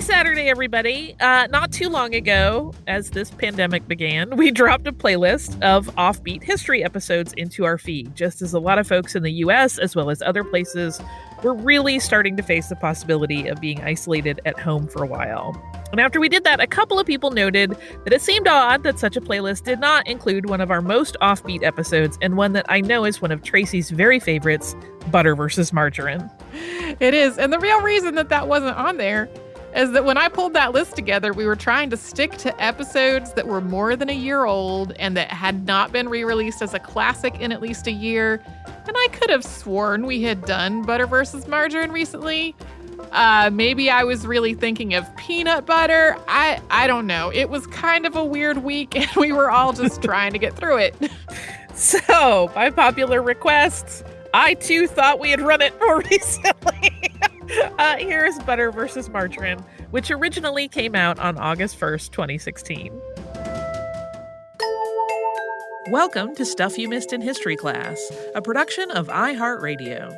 Happy Saturday, everybody. Not too long ago, as this pandemic began, we dropped a playlist of offbeat history episodes into our feed, just as a lot of folks in the U.S., as well as other places, were really starting to face the possibility of being isolated at home for a while. And after we did that, a couple of people noted that it seemed odd that such a playlist did not include one of our most offbeat episodes, and one that I know is one of Tracy's very favorites, Butter versus Margarine. It is. And the real reason that wasn't on there is that when I pulled that list together, we were trying to stick to episodes that were more than a year old and that had not been re-released as a classic in at least a year. And I could have sworn we had done Butter versus Margarine recently. Maybe I was really thinking of peanut butter. I don't know. It was kind of a weird week and we were all just trying to get through it. So, by popular request, I too thought we had run it more recently. Here's Butter versus Margarine, which originally came out on August 1st, 2016. Welcome to Stuff You Missed in History Class, a production of iHeartRadio.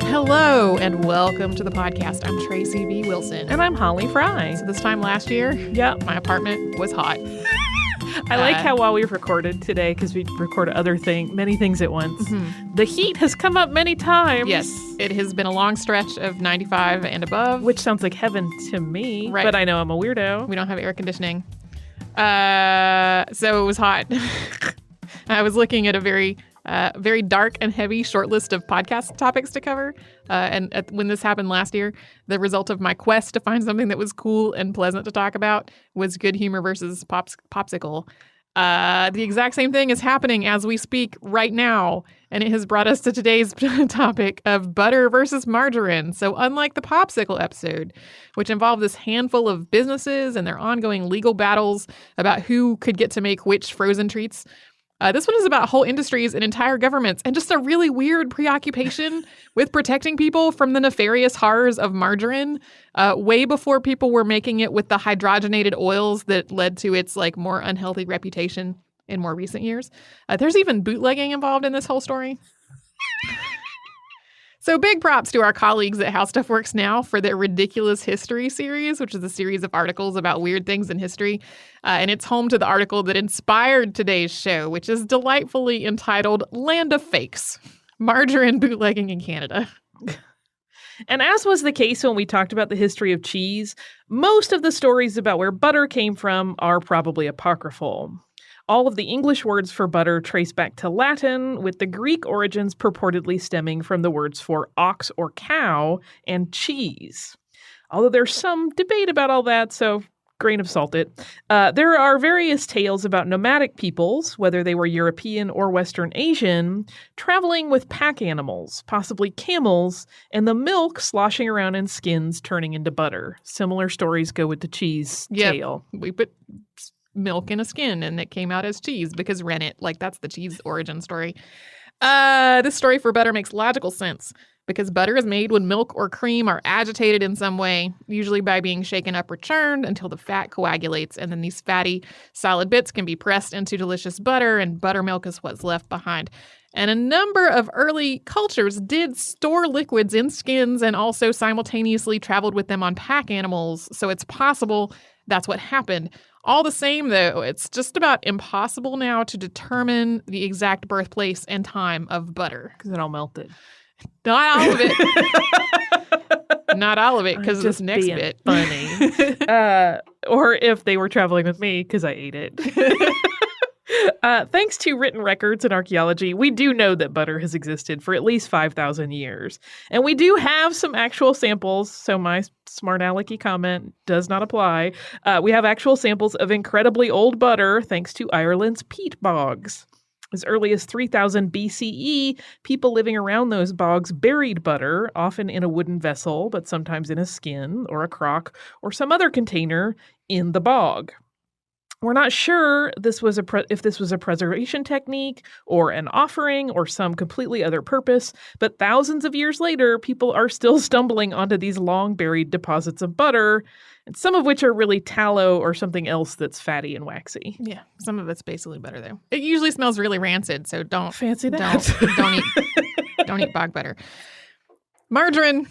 Hello and welcome to the podcast. I'm Tracy B. Wilson. And I'm Holly Fry. So this time last year, my apartment was hot. I like how while we've recorded today, because we record many things at once, the heat has come up many times. Yes, it has been a long stretch of 95 and above. Which sounds like heaven to me, right. But I know I'm a weirdo. We don't have air conditioning. So it was hot. I was looking at a very dark and heavy short list of podcast topics to cover. When this happened last year, the result of my quest to find something that was cool and pleasant to talk about was good humor versus popsicle. The exact same thing is happening as we speak right now, and it has brought us to today's topic of butter versus margarine. So unlike the popsicle episode, which involved this handful of businesses and their ongoing legal battles about who could get to make which frozen treats, this one is about whole industries and entire governments and just a really weird preoccupation with protecting people from the nefarious horrors of margarine way before people were making it with the hydrogenated oils that led to its more unhealthy reputation in more recent years. There's even bootlegging involved in this whole story. So big props to our colleagues at How Stuff Works Now for their Ridiculous History series, which is a series of articles about weird things in history. And it's home to the article that inspired today's show, which is delightfully entitled Land of Fakes, Margarine Bootlegging in Canada. And as was the case when we talked about the history of cheese, most of the stories about where butter came from are probably apocryphal. All of the English words for butter trace back to Latin, with the Greek origins purportedly stemming from the words for ox or cow and cheese. Although there's some debate about all that, so grain of salt it. There are various tales about nomadic peoples, whether they were European or Western Asian, traveling with pack animals, possibly camels, and the milk sloshing around in skins turning into butter. Similar stories go with the cheese tale. We put milk in a skin and it came out as cheese because rennet, that's the cheese origin story. This story for butter makes logical sense because butter is made when milk or cream are agitated in some way, usually by being shaken up or churned until the fat coagulates, and then these fatty solid bits can be pressed into delicious butter, and buttermilk is what's left behind. And a number of early cultures did store liquids in skins and also simultaneously traveled with them on pack animals, so it's possible that's what happened. All the same, though, it's just about impossible now to determine the exact birthplace and time of butter. Because it all melted. Not all of it. Not all of it, because of this next bit. Funny. Or if they were traveling with me, because I ate it. Thanks to written records and archaeology, we do know that butter has existed for at least 5,000 years. And we do have some actual samples, so my smart alecky comment does not apply. We have actual samples of incredibly old butter thanks to Ireland's peat bogs. As early as 3000 BCE, people living around those bogs buried butter, often in a wooden vessel, but sometimes in a skin or a crock or some other container in the bog. We're not sure if this was a preservation technique or an offering or some completely other purpose, but thousands of years later, people are still stumbling onto these long-buried deposits of butter, and some of which are really tallow or something else that's fatty and waxy. Yeah, some of it's basically butter, though. It usually smells really rancid, so don't Fancy that. don't eat bog butter. Margarine.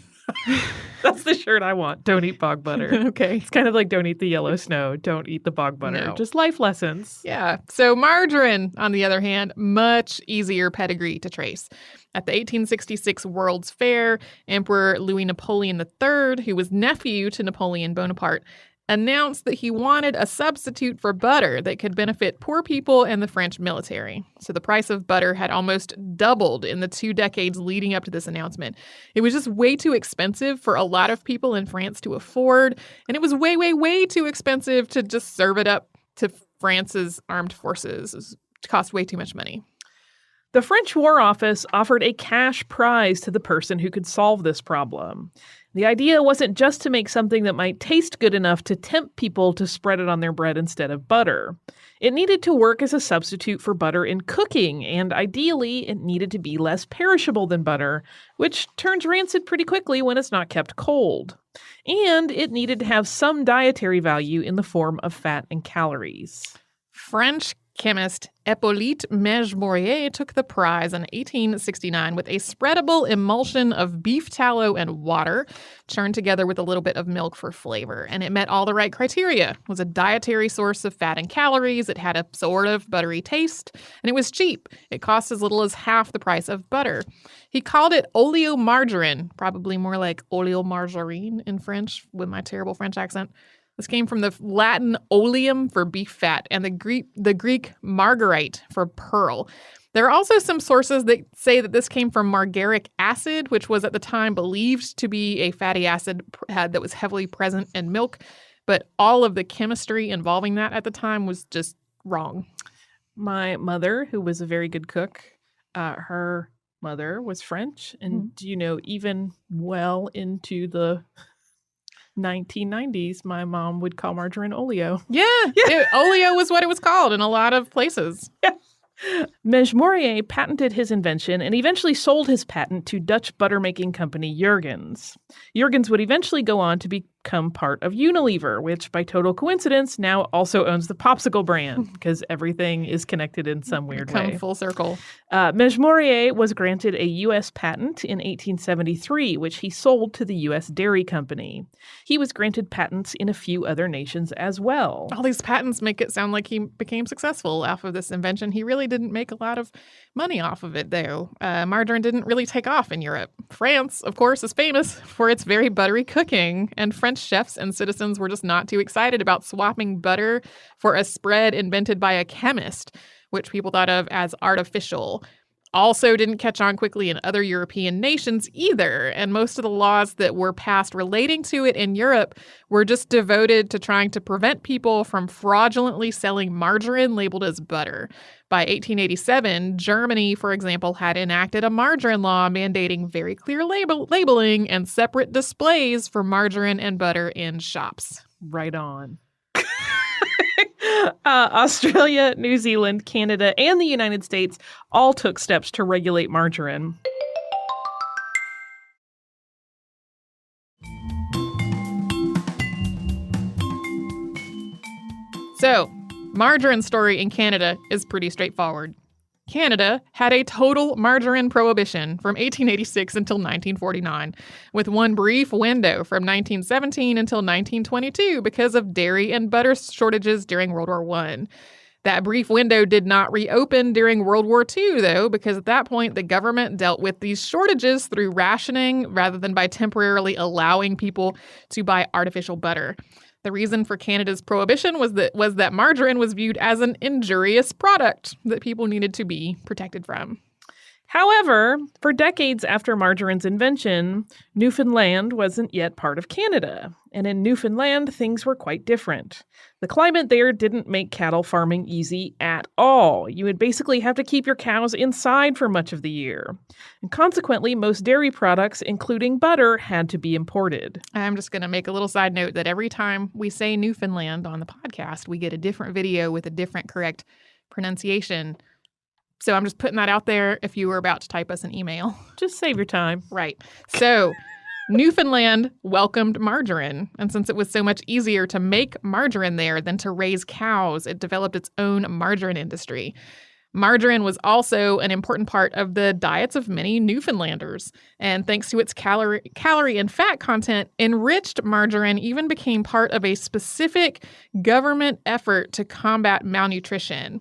That's the shirt I want. Don't eat bog butter. Okay. It's kind of like don't eat the yellow snow. Don't eat the bog butter. No. Just life lessons. Yeah. So margarine, on the other hand, much easier pedigree to trace. At the 1866 World's Fair, Emperor Louis Napoleon III, who was nephew to Napoleon Bonaparte, announced that he wanted a substitute for butter that could benefit poor people and the French military. So the price of butter had almost doubled in the 2 decades leading up to this announcement. It was just way too expensive for a lot of people in France to afford, and it was way, way, way too expensive to just serve it up to France's armed forces. It cost way too much money. The French War Office offered a cash prize to the person who could solve this problem. The idea wasn't just to make something that might taste good enough to tempt people to spread it on their bread instead of butter. It needed to work as a substitute for butter in cooking, and ideally, it needed to be less perishable than butter, which turns rancid pretty quickly when it's not kept cold. And it needed to have some dietary value in the form of fat and calories. French chemist Hippolyte Mejmorier took the prize in 1869 with a spreadable emulsion of beef tallow and water, churned together with a little bit of milk for flavor. And it met all the right criteria. It was a dietary source of fat and calories. It had a sort of buttery taste, and it was cheap. It cost as little as half the price of butter. He called it oleomargarine, probably more like oleomargarine in French with my terrible French accent. This came from the Latin oleum for beef fat and the Greek margarite for pearl. There are also some sources that say that this came from margaric acid, which was at the time believed to be a fatty acid that was heavily present in milk. But all of the chemistry involving that at the time was just wrong. My mother, who was a very good cook, her mother was French. And, even well into the 1990s, my mom would call margarine oleo. Yeah. Oleo was what it was called in a lot of places. Yeah. Mejmorier patented his invention and eventually sold his patent to Dutch butter-making company Jurgens. Jurgens would eventually go on to become part of Unilever, which by total coincidence now also owns the Popsicle brand because everything is connected in some weird way. Come full circle. Mejmorier was granted a U.S. patent in 1873, which he sold to the U.S. Dairy Company. He was granted patents in a few other nations as well. All these patents make it sound like he became successful off of this invention. He really didn't make a lot of money off of it, though. Margarine didn't really take off in Europe. France, of course, is famous for its very buttery cooking, and French chefs and citizens were just not too excited about swapping butter for a spread invented by a chemist, which people thought of as artificial. Also didn't catch on quickly in other European nations either, and most of the laws that were passed relating to it in Europe were just devoted to trying to prevent people from fraudulently selling margarine labeled as butter. By 1887, Germany, for example, had enacted a margarine law mandating very clear labeling and separate displays for margarine and butter in shops. Right on. Australia, New Zealand, Canada, and the United States all took steps to regulate margarine. So, margarine story in Canada is pretty straightforward. Canada had a total margarine prohibition from 1886 until 1949, with one brief window from 1917 until 1922 because of dairy and butter shortages during World War I. That brief window did not reopen during World War II, though, because at that point the government dealt with these shortages through rationing rather than by temporarily allowing people to buy artificial butter. The reason for Canada's prohibition was that margarine was viewed as an injurious product that people needed to be protected from. However, for decades after margarine's invention, Newfoundland wasn't yet part of Canada. And in Newfoundland, things were quite different. The climate there didn't make cattle farming easy at all. You would basically have to keep your cows inside for much of the year. And consequently, most dairy products, including butter, had to be imported. I'm just going to make a little side note that every time we say Newfoundland on the podcast, we get a different video with a different correct pronunciation. So I'm just putting that out there if you were about to type us an email. Just save your time. Right. So Newfoundland welcomed margarine, and since it was so much easier to make margarine there than to raise cows, it developed its own margarine industry. Margarine was also an important part of the diets of many Newfoundlanders, and thanks to its calorie and fat content, enriched margarine even became part of a specific government effort to combat malnutrition.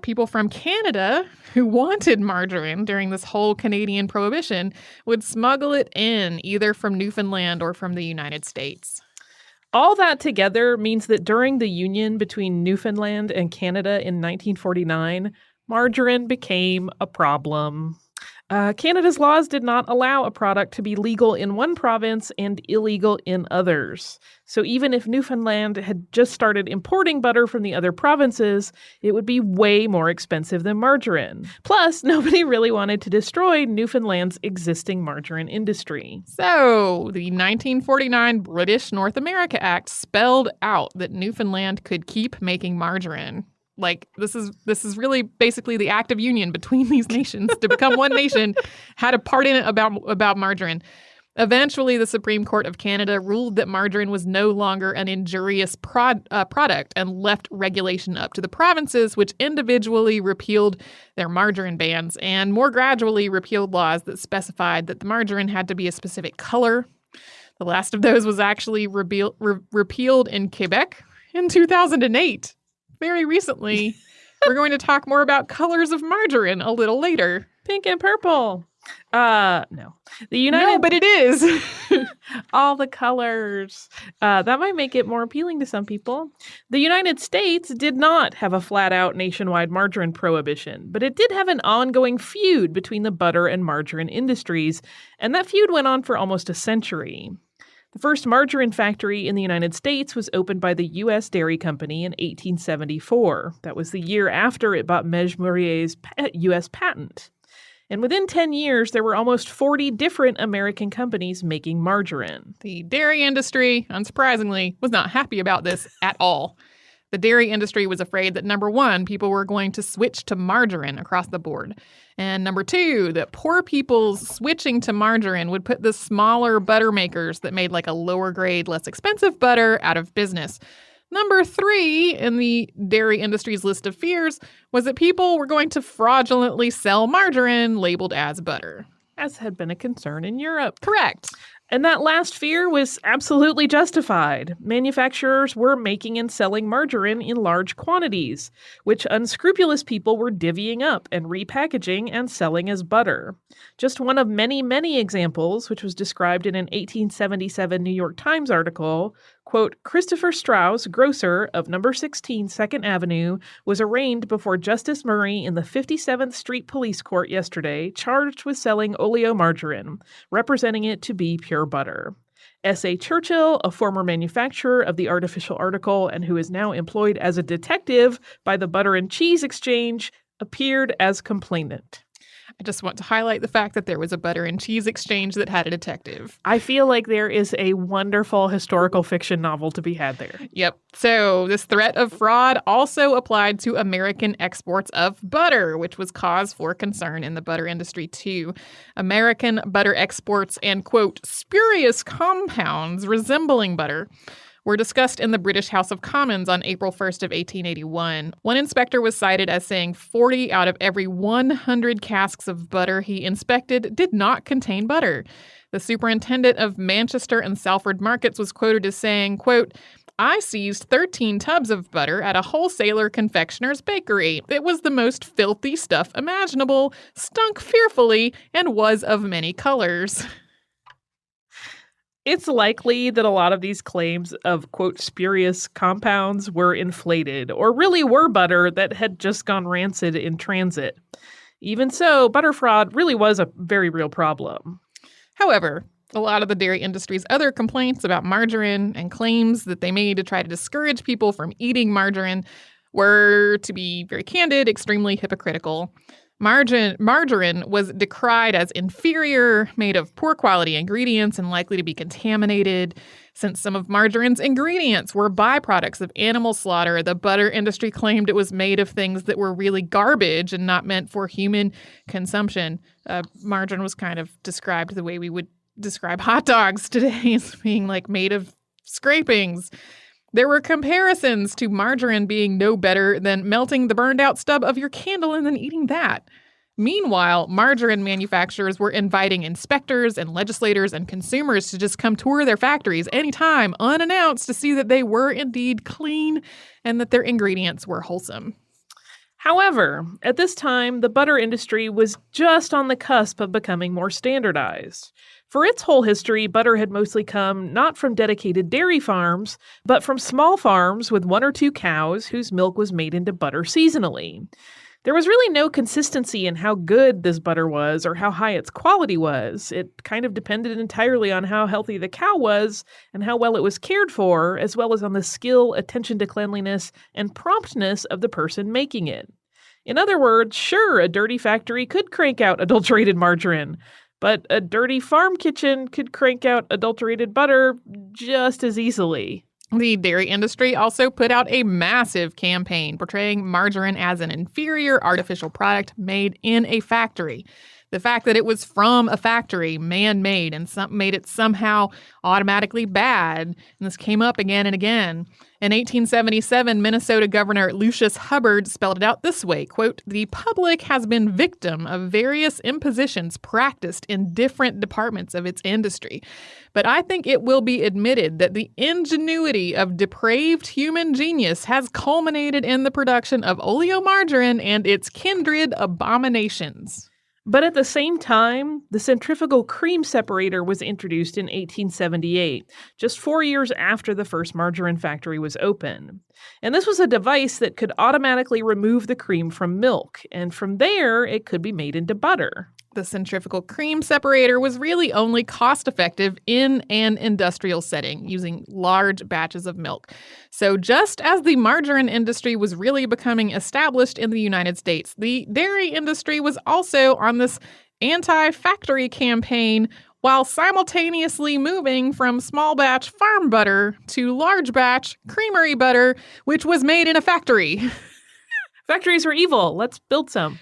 People from Canada who wanted margarine during this whole Canadian prohibition would smuggle it in either from Newfoundland or from the United States. All that together means that during the union between Newfoundland and Canada in 1949, margarine became a problem. Canada's laws did not allow a product to be legal in one province and illegal in others. So even if Newfoundland had just started importing butter from the other provinces, it would be way more expensive than margarine. Plus, nobody really wanted to destroy Newfoundland's existing margarine industry. So, the 1949 British North America Act spelled out that Newfoundland could keep making margarine. Like, this is really basically the act of union between these nations to become one nation, had a part in it about margarine. Eventually, the Supreme Court of Canada ruled that margarine was no longer an injurious product and left regulation up to the provinces, which individually repealed their margarine bans and more gradually repealed laws that specified that the margarine had to be a specific color. The last of those was actually repealed in Quebec in 2008. Very recently. We're going to talk more about colors of margarine a little later. Pink and purple. No. No, but it is. All the colors. That might make it more appealing to some people. The United States did not have a flat-out nationwide margarine prohibition, but it did have an ongoing feud between the butter and margarine industries, and that feud went on for almost a century. The first margarine factory in the United States was opened by the U.S. Dairy Company in 1874. That was the year after it bought Mege-Maurier's U.S. patent. And within 10 years, there were almost 40 different American companies making margarine. The dairy industry, unsurprisingly, was not happy about this at all. The dairy industry was afraid that, number one, people were going to switch to margarine across the board. And number two, that poor people switching to margarine would put the smaller butter makers that made like a lower grade, less expensive butter out of business. Number three in the dairy industry's list of fears was that people were going to fraudulently sell margarine labeled as butter. As had been a concern in Europe. Correct. And that last fear was absolutely justified. Manufacturers were making and selling margarine in large quantities, which unscrupulous people were divvying up and repackaging and selling as butter. Just one of many, many examples, which was described in an 1877 New York Times article, quote, Christopher Strauss, grocer of number 16 2nd Avenue, was arraigned before Justice Murray in the 57th Street Police Court yesterday, charged with selling oleomargarine, representing it to be pure butter. S.A. Churchill, a former manufacturer of the artificial article and who is now employed as a detective by the Butter and Cheese Exchange, appeared as complainant. I just want to highlight the fact that there was a butter and cheese exchange that had a detective. I feel like there is a wonderful historical fiction novel to be had there. Yep. So this threat of fraud also applied to American exports of butter, which was cause for concern in the butter industry too. American butter exports and, quote, spurious compounds resembling butter were discussed in the British House of Commons on April 1st of 1881. One inspector was cited as saying 40 out of every 100 casks of butter he inspected did not contain butter. The superintendent of Manchester and Salford markets was quoted as saying, quote, I seized 13 tubs of butter at a wholesaler confectioner's bakery. It was the most filthy stuff imaginable, stunk fearfully, and was of many colors. It's likely that a lot of these claims of, quote, spurious compounds were inflated or really were butter that had just gone rancid in transit. Even so, butter fraud really was a very real problem. However, a lot of the dairy industry's other complaints about margarine and claims that they made to try to discourage people from eating margarine were, to be very candid, extremely hypocritical. Margarine was decried as inferior, made of poor quality ingredients and likely to be contaminated. Since some of margarine's ingredients were byproducts of animal slaughter, the butter industry claimed it was made of things that were really garbage and not meant for human consumption. Margarine was kind of described the way we would describe hot dogs today as being like made of scrapings. There were comparisons to margarine being no better than melting the burned out stub of your candle and then eating that. Meanwhile, margarine manufacturers were inviting inspectors and legislators and consumers to just come tour their factories anytime, unannounced, to see that they were indeed clean and that their ingredients were wholesome. However, at this time, the butter industry was just on the cusp of becoming more standardized. For its whole history, butter had mostly come not from dedicated dairy farms, but from small farms with 1 or 2 cows whose milk was made into butter seasonally. There was really no consistency in how good this butter was or how high its quality was. It kind of depended entirely on how healthy the cow was and how well it was cared for, as well as on the skill, attention to cleanliness, and promptness of the person making it. In other words, sure, a dirty factory could crank out adulterated margarine, but a dirty farm kitchen could crank out adulterated butter just as easily. The dairy industry also put out a massive campaign portraying margarine as an inferior artificial product made in a factory. The fact that it was from a factory, man-made, and made it somehow automatically bad. And this came up again and again. In 1877, Minnesota Governor Lucius Hubbard spelled it out this way, quote, "The public has been victim of various impositions practiced in different departments of its industry. But I think it will be admitted that the ingenuity of depraved human genius has culminated in the production of oleomargarine and its kindred abominations." But at the same time, the centrifugal cream separator was introduced in 1878, just 4 years after the first margarine factory was open. And this was a device that could automatically remove the cream from milk, and from there, it could be made into butter. The centrifugal cream separator was really only cost-effective in an industrial setting, using large batches of milk. So just as the margarine industry was really becoming established in the United States, the dairy industry was also on this anti-factory campaign while simultaneously moving from small batch farm butter to large batch creamery butter, which was made in a factory. Factories are evil. Let's build some.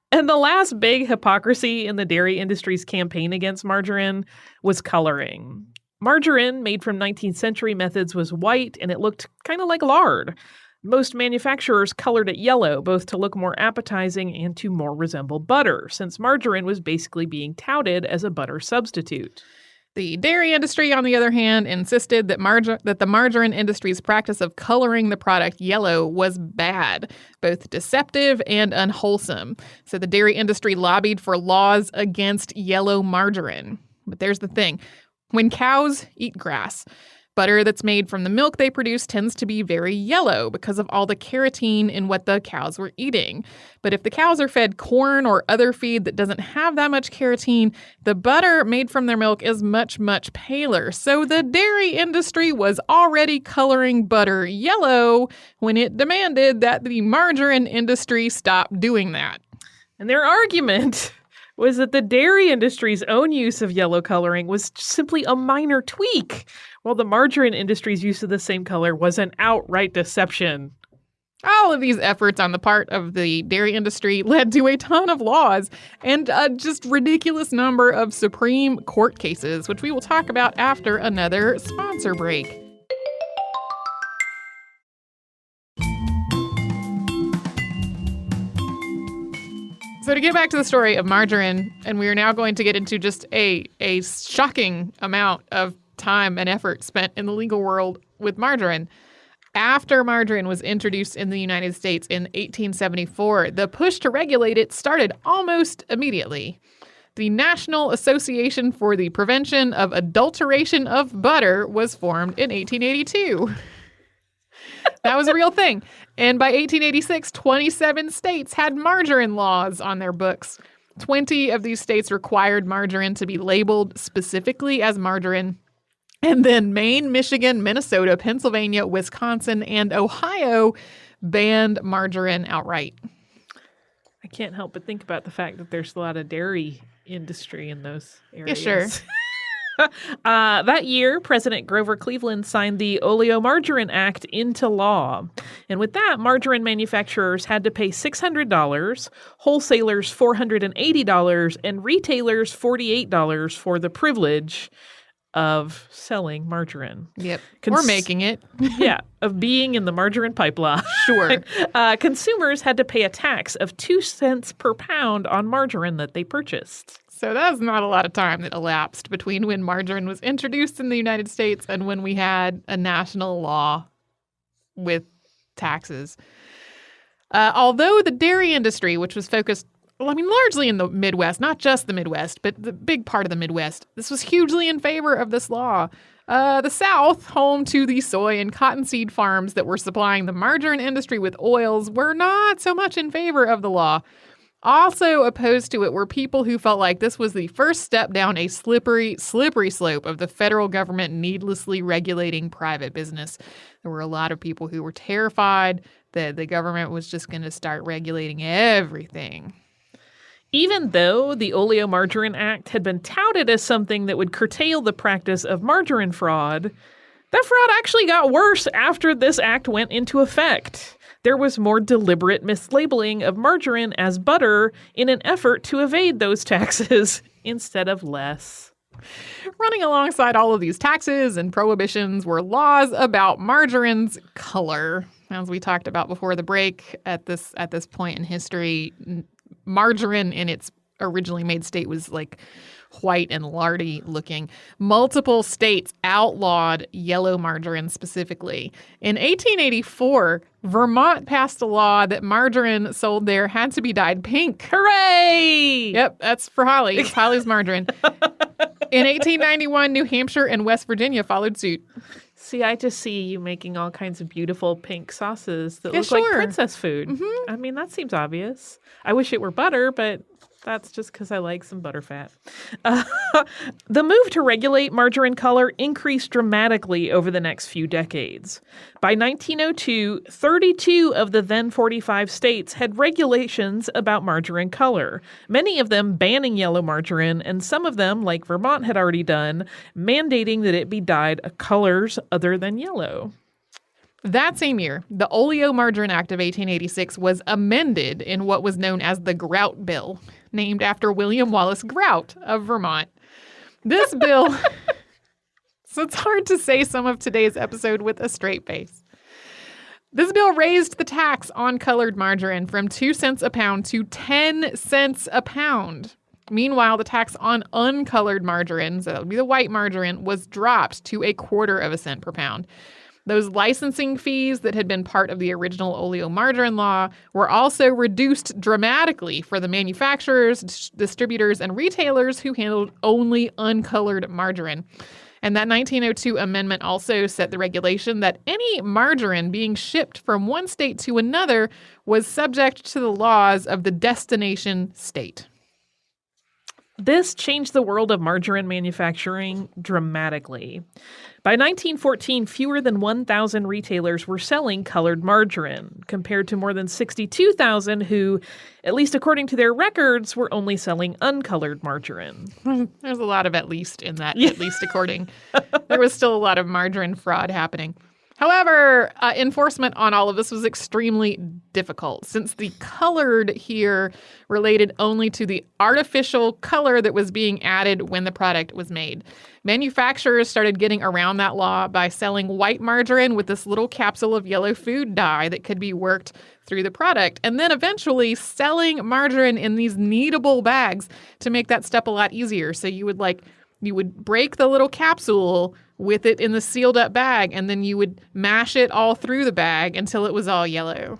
And the last big hypocrisy in the dairy industry's campaign against margarine was coloring. Margarine, made from 19th century methods, was white and it looked kind of like lard. Most manufacturers colored it yellow, both to look more appetizing and to more resemble butter, since margarine was basically being touted as a butter substitute. The dairy industry, on the other hand, insisted that the margarine industry's practice of coloring the product yellow was bad, both deceptive and unwholesome. So the dairy industry lobbied for laws against yellow margarine. But there's the thing. When cows eat grass, butter that's made from the milk they produce tends to be very yellow because of all the carotene in what the cows were eating. But if the cows are fed corn or other feed that doesn't have that much carotene, the butter made from their milk is much, much paler. So the dairy industry was already coloring butter yellow when it demanded that the margarine industry stop doing that. And their argument was that the dairy industry's own use of yellow coloring was simply a minor tweak, while the margarine industry's use of the same color was an outright deception. All of these efforts on the part of the dairy industry led to a ton of laws and a just ridiculous number of Supreme Court cases, which we will talk about after another sponsor break. So to get back to the story of margarine, and we are now going to get into just a shocking amount of time and effort spent in the legal world with margarine. After margarine was introduced in the United States in 1874, the push to regulate it started almost immediately. The National Association for the Prevention of Adulteration of Butter was formed in 1882. That was a real thing. And by 1886, 27 states had margarine laws on their books. 20 of these states required margarine to be labeled specifically as margarine. And then Maine, Michigan, Minnesota, Pennsylvania, Wisconsin, and Ohio banned margarine outright. I can't help but think about the fact that there's a lot of dairy industry in those areas. Yeah, sure. That year, President Grover Cleveland signed the Oleomargarine Act into law. And with that, margarine manufacturers had to pay $600, wholesalers $480, and retailers $48 for the privilege of selling margarine. Yep. We're making it. Yeah, of being in the margarine pipeline. Sure. Consumers had to pay a tax of 2 cents per pound on margarine that they purchased. So that's not a lot of time that elapsed between when margarine was introduced in the United States and when we had a national law with taxes. Although the dairy industry, which was focused, largely in the Midwest, not just the Midwest, but the big part of the Midwest, this was hugely in favor of this law. The South, home to the soy and cottonseed farms that were supplying the margarine industry with oils, were not so much in favor of the law. Also opposed to it were people who felt like this was the first step down a slippery slope of the federal government needlessly regulating private business. There were a lot of people who were terrified that the government was just going to start regulating everything. Even though the Oleomargarine Act had been touted as something that would curtail the practice of margarine fraud, that fraud actually got worse after this act went into effect. There was more deliberate mislabeling of margarine as butter in an effort to evade those taxes instead of less. Running alongside all of these taxes and prohibitions were laws about margarine's color. As we talked about before the break, at this point in history, margarine in its originally made state was like white and lardy looking. Multiple states outlawed yellow margarine specifically. In 1884, Vermont passed a law that margarine sold there had to be dyed pink. Hooray! Yep, that's for Holly. It's Holly's margarine. In 1891, New Hampshire and West Virginia followed suit. See, I just see you making all kinds of beautiful pink sauces that look sure. like princess food. Mm-hmm. I mean, that seems obvious. I wish it were butter, but that's just because I like some butterfat. The move to regulate margarine color increased dramatically over the next few decades. By 1902, 32 of the then 45 states had regulations about margarine color, many of them banning yellow margarine, and some of them, like Vermont had already done, mandating that it be dyed colors other than yellow. That same year, the Oleomargarine Act of 1886 was amended in what was known as the Grout Bill, named after William Wallace Grout of Vermont. This bill, so it's hard to say some of today's episode with a straight face. This bill raised the tax on colored margarine from 2 cents a pound to 10 cents a pound. Meanwhile, the tax on uncolored margarine, so that would be the white margarine, was dropped to 1/4 cent per pound. Those licensing fees that had been part of the original Oleomargarine law were also reduced dramatically for the manufacturers, distributors, and retailers who handled only uncolored margarine. And that 1902 amendment also set the regulation that any margarine being shipped from one state to another was subject to the laws of the destination state. This changed the world of margarine manufacturing dramatically. By 1914, fewer than 1,000 retailers were selling colored margarine, compared to more than 62,000 who, at least according to their records, were only selling uncolored margarine. There's a lot of at least in that, at least according. There was still a lot of margarine fraud happening. However, enforcement on all of this was extremely difficult, since the colored here related only to the artificial color that was being added when the product was made. Manufacturers started getting around that law by selling white margarine with this little capsule of yellow food dye that could be worked through the product, and then eventually selling margarine in these kneadable bags to make that step a lot easier. So you would break the little capsule with it in the sealed up bag, and then you would mash it all through the bag until it was all yellow.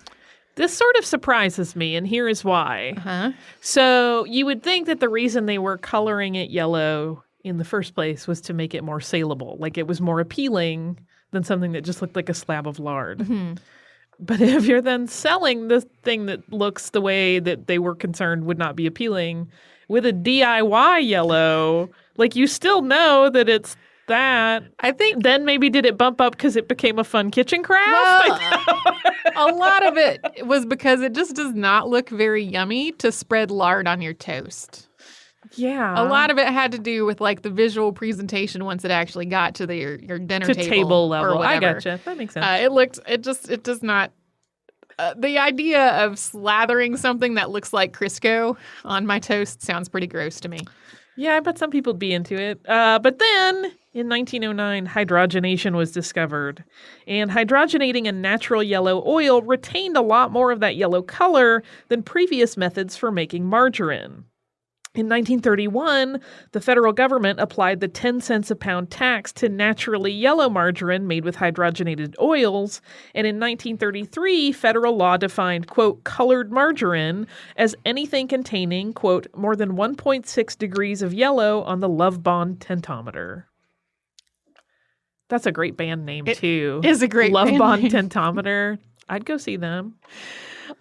This sort of surprises me, and here is why. Uh-huh. So you would think that the reason they were coloring it yellow in the first place was to make it more saleable, like it was more appealing than something that just looked like a slab of lard. Mm-hmm. But if you're then selling the thing that looks the way that they were concerned would not be appealing with a DIY yellow, like you still know that it's that. I think then maybe did it bump up because it became a fun kitchen craft? Well, a lot of it was because it just does not look very yummy to spread lard on your toast. Yeah. A lot of it had to do with like the visual presentation once it actually got to your dinner table level. or whatever. I gotcha. That makes sense. It does not. The idea of slathering something that looks like Crisco on my toast sounds pretty gross to me. Yeah, I bet some people would be into it. But then, in 1909, hydrogenation was discovered. And hydrogenating a natural yellow oil retained a lot more of that yellow color than previous methods for making margarine. In 1931, the federal government applied the 10 cents a pound tax to naturally yellow margarine made with hydrogenated oils, and in 1933, federal law defined, quote, colored margarine as anything containing, quote, more than 1.6 degrees of yellow on the Love Bond tentometer. That's a great band name, too. It is a great Love band Bond name. tentometer. I'd go see them.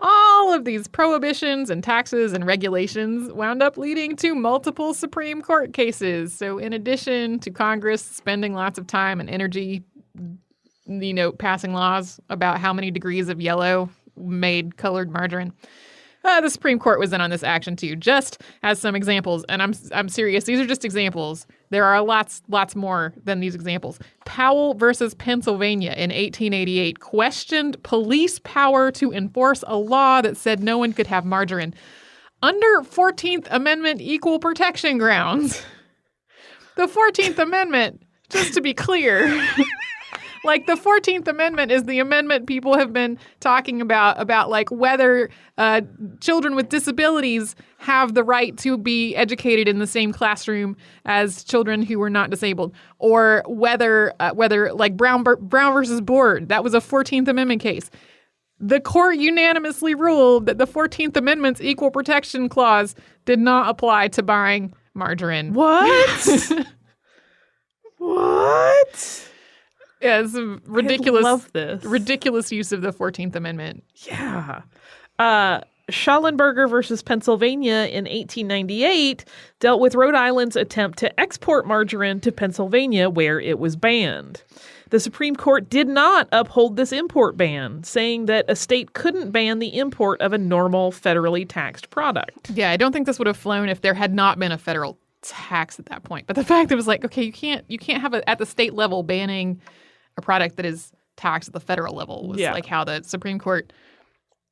All of these prohibitions and taxes and regulations wound up leading to multiple Supreme Court cases. So in addition to Congress spending lots of time and energy, passing laws about how many degrees of yellow made colored margarine, the Supreme Court was in on this action too, just as some examples. And I'm serious. These are just examples. There are lots more than these examples. Powell versus Pennsylvania in 1888 questioned police power to enforce a law that said no one could have margarine under 14th Amendment equal protection grounds. The 14th Amendment, just to be clear, like the 14th Amendment is the amendment people have been talking about like whether children with disabilities have the right to be educated in the same classroom as children who were not disabled, or whether like Brown versus Board, that was a 14th Amendment case. The court unanimously ruled that the 14th Amendment's equal protection clause did not apply to buying margarine. What? What? Yeah, it's a ridiculous, I love this. ridiculous use of the 14th Amendment. Yeah. Schallenberger versus Pennsylvania in 1898 dealt with Rhode Island's attempt to export margarine to Pennsylvania where it was banned. The Supreme Court did not uphold this import ban, saying that a state couldn't ban the import of a normal federally taxed product. Yeah, I don't think this would have flown if there had not been a federal tax at that point. But the fact it was like, okay, you can't have it at the state level banning a product that is taxed at the federal level was like how the Supreme Court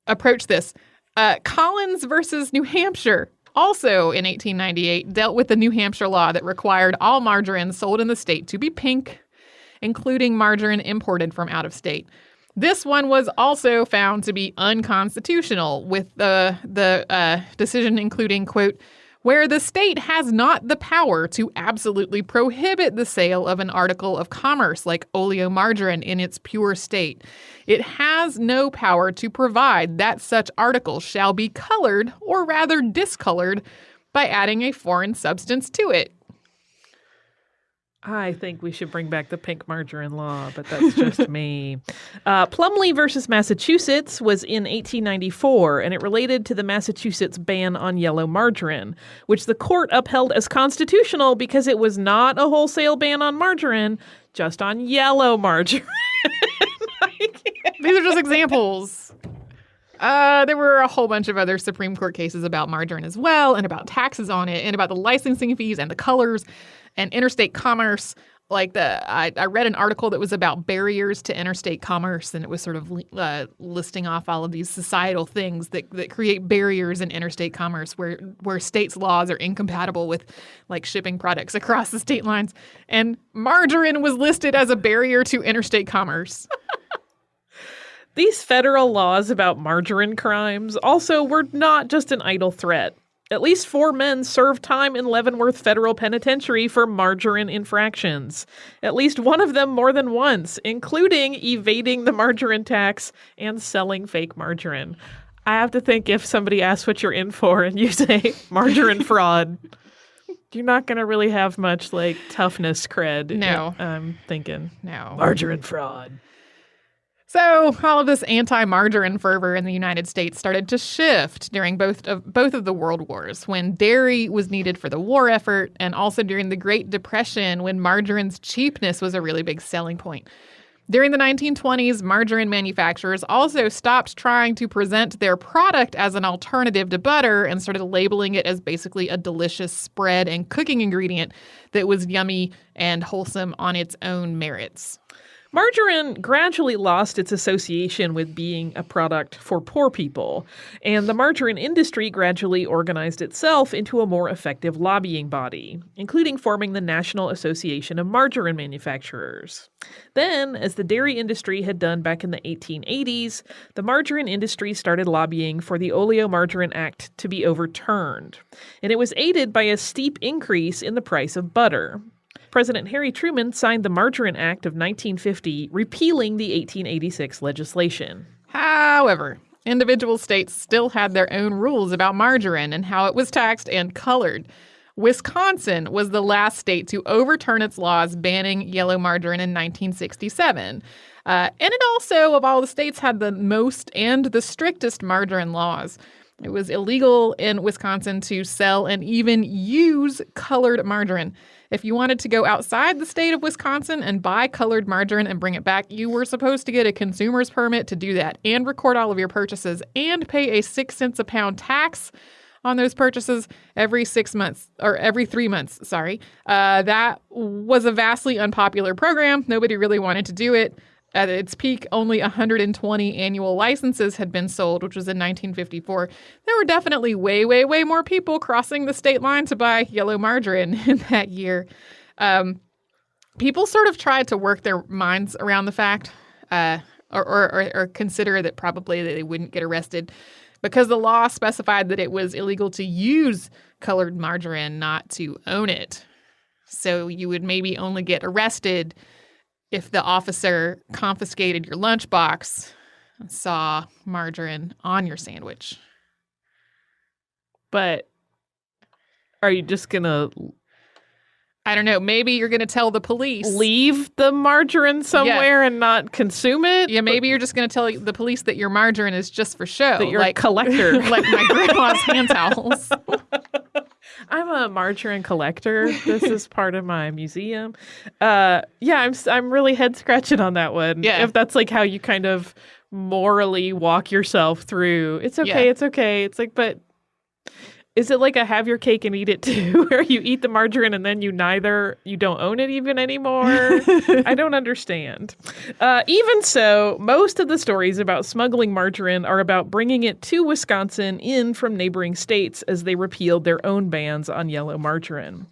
approached this. Collins versus New Hampshire, also in 1898, dealt with the New Hampshire law that required all margarine sold in the state to be pink, including margarine imported from out of state. This one was also found to be unconstitutional, with the decision including, quote, where the state has not the power to absolutely prohibit the sale of an article of commerce like oleomargarine in its pure state. It has no power to provide that such article shall be colored, or rather discolored, by adding a foreign substance to it. I think we should bring back the pink margarine law, but that's just me. Plumlee versus Massachusetts was in 1894, and it related to the Massachusetts ban on yellow margarine, which the court upheld as constitutional because it was not a wholesale ban on margarine, just on yellow margarine. These are just examples. There were a whole bunch of other Supreme Court cases about margarine as well, and about taxes on it, and about the licensing fees and the colors and interstate commerce. Like I read an article that was about barriers to interstate commerce, and it was sort of listing off all of these societal things that create barriers in interstate commerce where states' laws are incompatible with like shipping products across the state lines. And margarine was listed as a barrier to interstate commerce. These federal laws about margarine crimes also were not just an idle threat. At least 4 men served time in Leavenworth Federal Penitentiary for margarine infractions. At least one of them more than once, including evading the margarine tax and selling fake margarine. I have to think if somebody asks what you're in for and you say margarine fraud, you're not going to really have much like toughness cred. No. I'm thinking. No. Margarine fraud. So all of this anti-margarine fervor in the United States started to shift during both of the world wars, when dairy was needed for the war effort, and also during the Great Depression, when margarine's cheapness was a really big selling point. During the 1920s, margarine manufacturers also stopped trying to present their product as an alternative to butter and started labeling it as basically a delicious spread and cooking ingredient that was yummy and wholesome on its own merits. Margarine gradually lost its association with being a product for poor people, and the margarine industry gradually organized itself into a more effective lobbying body, including forming the National Association of Margarine Manufacturers. Then, as the dairy industry had done back in the 1880s, the margarine industry started lobbying for the Oleomargarine Act to be overturned, and it was aided by a steep increase in the price of butter. President Harry Truman signed the Margarine Act of 1950, repealing the 1886 legislation. However, individual states still had their own rules about margarine and how it was taxed and colored. Wisconsin was the last state to overturn its laws banning yellow margarine in 1967. And it also, of all the states, had the most and the strictest margarine laws. It was illegal in Wisconsin to sell and even use colored margarine. If you wanted to go outside the state of Wisconsin and buy colored margarine and bring it back, you were supposed to get a consumer's permit to do that and record all of your purchases and pay a 6 cents a pound tax on those purchases every 6 months, or every 3 months, sorry. That was a vastly unpopular program. Nobody really wanted to do it. At its peak, only 120 annual licenses had been sold, which was in 1954. There were definitely way, way, way more people crossing the state line to buy yellow margarine in that year. People sort of tried to work their minds around the fact, or consider that probably they wouldn't get arrested because the law specified that it was illegal to use colored margarine, not to own it. So you would maybe only get arrested if the officer confiscated your lunchbox and saw margarine on your sandwich. But are you just going to... I don't know. Maybe you're going to tell the police. Leave the margarine somewhere and not consume it? Yeah, maybe you're just going to tell the police that your margarine is just for show. That you're a collector. Like my grandma's hand towels. I'm a margarine collector. This is part of my museum. I'm really head scratching on that one. Yeah. If that's like how you kind of morally walk yourself through. It's okay. Yeah. It's okay. It's like, but is it like a have your cake and eat it too, where you eat the margarine and then you don't own it even anymore? I don't understand. Even so, most of the stories about smuggling margarine are about bringing it to Wisconsin in from neighboring states as they repealed their own bans on yellow margarine.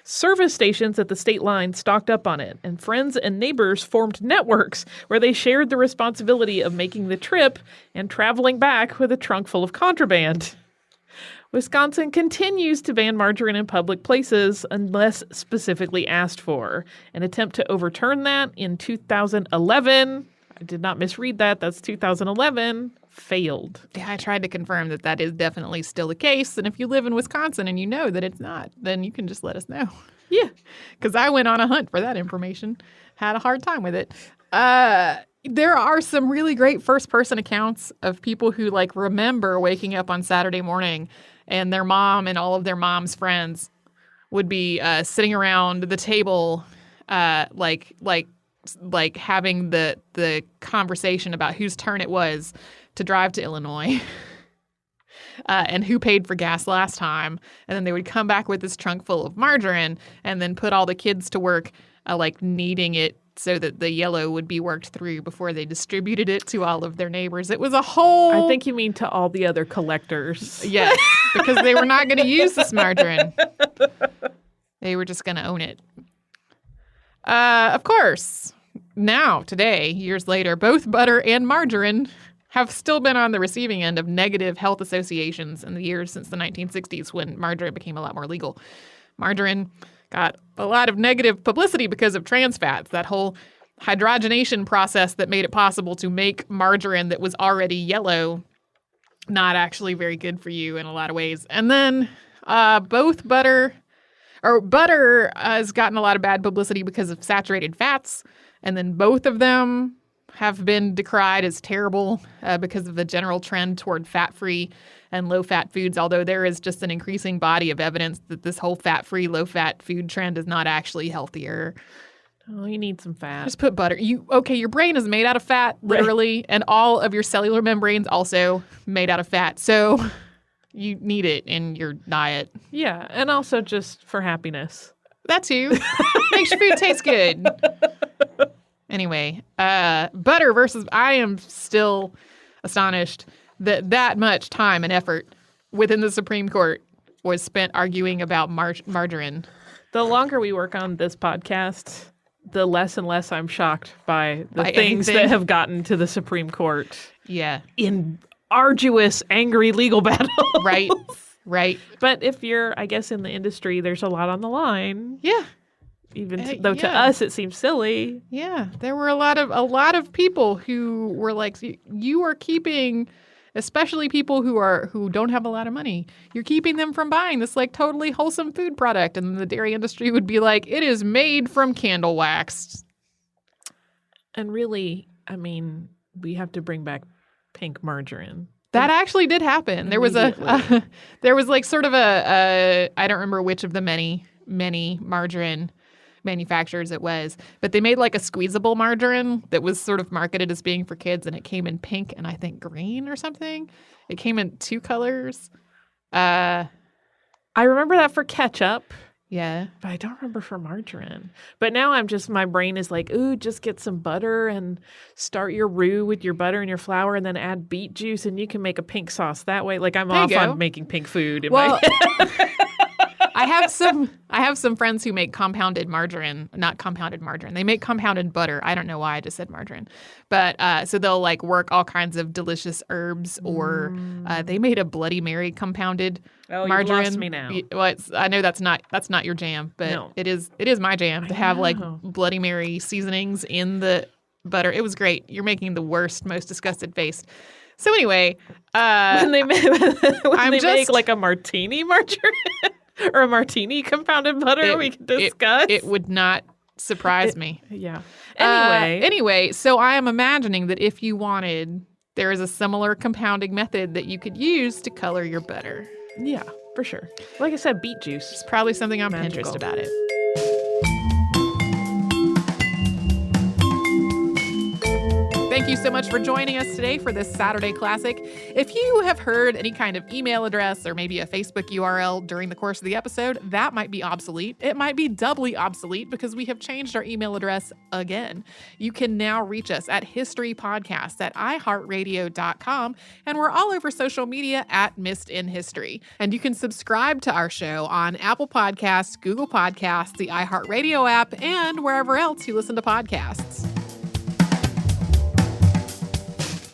Service stations at the state line stocked up on it, and friends and neighbors formed networks where they shared the responsibility of making the trip and traveling back with a trunk full of contraband. Wisconsin continues to ban margarine in public places unless specifically asked for. An attempt to overturn that in 2011, I did not misread that, that's 2011, failed. Yeah, I tried to confirm that is definitely still the case. And if you live in Wisconsin and you know that it's not, then you can just let us know. Yeah. Because I went on a hunt for that information. Had a hard time with it. There are some really great first-person accounts of people who, remember waking up on Saturday morning and their mom and all of their mom's friends would be sitting around the table, having the conversation about whose turn it was to drive to Illinois and who paid for gas last time. And then they would come back with this trunk full of margarine and then put all the kids to work, kneading it so that the yellow would be worked through before they distributed it to all of their neighbors. It was a whole... I think you mean to all the other collectors. Yes, because they were not going to use this margarine. They were just going to own it. Of course, now, today, years later, both butter and margarine have still been on the receiving end of negative health associations in the years since the 1960s when margarine became a lot more legal. Margarine got a lot of negative publicity because of trans fats, that whole hydrogenation process that made it possible to make margarine that was already yellow not actually very good for you in a lot of ways. And then both butter has gotten a lot of bad publicity because of saturated fats. And then both of them have been decried as terrible because of the general trend toward fat-free and low-fat foods, although there is just an increasing body of evidence that this whole fat-free, low-fat food trend is not actually healthier. Oh, you need some fat. Just put butter. Your brain is made out of fat, literally, and all of your cellular membranes also made out of fat. So you need it in your diet. Yeah, and also just for happiness. That too. Makes your food taste good. Anyway, butter versus, I am still astonished that much time and effort within the Supreme Court was spent arguing about margarine. The longer we work on this podcast, the less and less I'm shocked by the By things anything. that have gotten to the Supreme Court Yeah. in arduous, angry legal battles. Right. But if you're, I guess, in the industry, there's a lot on the line. Yeah. Though to us it seems silly. Yeah. There were a lot of people who were like, you are keeping, especially people who don't have a lot of money, you're keeping them from buying this like totally wholesome food product. And the dairy industry would be like, it is made from candle wax. And really, I mean, we have to bring back pink margarine. That actually did happen. There was there was like sort of I don't remember which of the many margarine manufacturers it was, but they made like a squeezable margarine that was sort of marketed as being for kids, and it came in pink and I think green or something. It came in 2 colors. I remember that for ketchup. Yeah. But I don't remember for margarine. But now my brain is like, ooh, just get some butter and start your roux with your butter and your flour and then add beet juice and you can make a pink sauce that way. Like I'm off on making pink food in my head. I have some friends who make compounded margarine, not compounded margarine. They make compounded butter. I don't know why I just said margarine. But so they'll like work all kinds of delicious herbs, or they made a Bloody Mary compounded margarine. You lost me now. Well, I know that's not your jam, but No. it is my jam to have like Bloody Mary seasonings in the butter. It was great. You're making the worst, most disgusted face. So anyway, when they make like a martini margarine or a martini compounded butter, we can discuss. It would not surprise me. Yeah. Anyway, so I am imagining that if you wanted, there is a similar compounding method that you could use to color your butter. Yeah, for sure. Like I said, beet juice. It's probably something on Magical. Pinterest about it. Thank you so much for joining us today for this Saturday Classic. If you have heard any kind of email address or maybe a Facebook URL during the course of the episode, that might be obsolete. It might be doubly obsolete because we have changed our email address again. You can now reach us at historypodcast@iHeartRadio.com, and we're all over social media at Missed in History. And you can subscribe to our show on Apple Podcasts, Google Podcasts, the iHeartRadio app, and wherever else you listen to podcasts.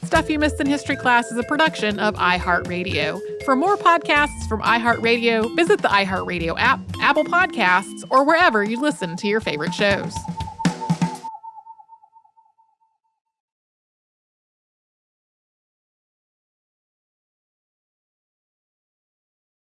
Stuff You Missed in History Class is a production of iHeartRadio. For more podcasts from iHeartRadio, visit the iHeartRadio app, Apple Podcasts, or wherever you listen to your favorite shows.